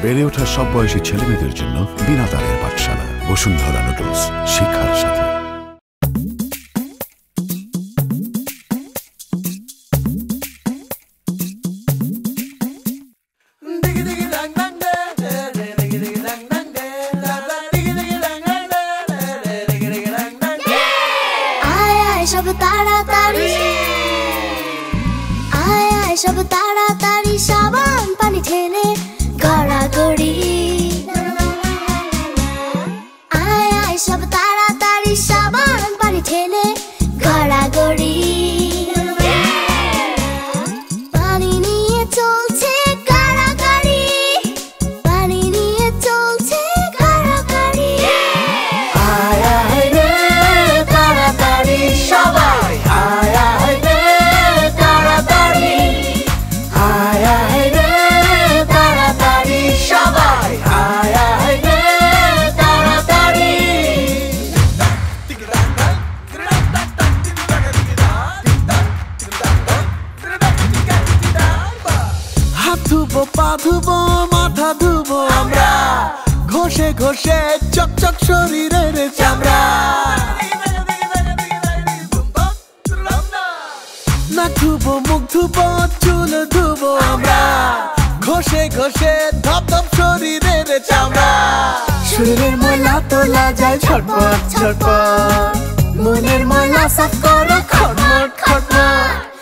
বেড়ে ওঠা সব বয়সী ছেলেমেয়েদের জন্য বিনা তারের পাঠশালা বসুন্ধরা নুডলস, শিক্ষার সাথে। সব তাড়াতাড়ি আয় সব তাড়াতাড়ি সাবান পানি ঢেলে গড়াগড়ি আয় সব তাড়াতাড়ি সাবান পানি ঢেলে গড়াগড়ি পানি নিয়ে চলছে গাড়াগাড়ি পানি নিয়ে চলছে গাড়াগাড়ি আয় রে তাড়াতাড়ি সবাই আয় রে তাড়াতাড়ি আয় রে তাড়াতাড়ি সবাই আয় রে তাড়াতাড়ি হাত ধুবো, পা ধুবো, মাথা ধুবো আমরা, ঘষে ঘষে চকচক শরীরের চামড়া। নাক ধুবো, মুখ ধুবো, চুল ধুবো আমরা, ঘষে ঘষে ধপ ধপ শরীরের চামড়া। শরীরের ময়লা তোলা যায় ছটপট ছটপট, মনের ময়লা সাফ করো খটমট খটমট।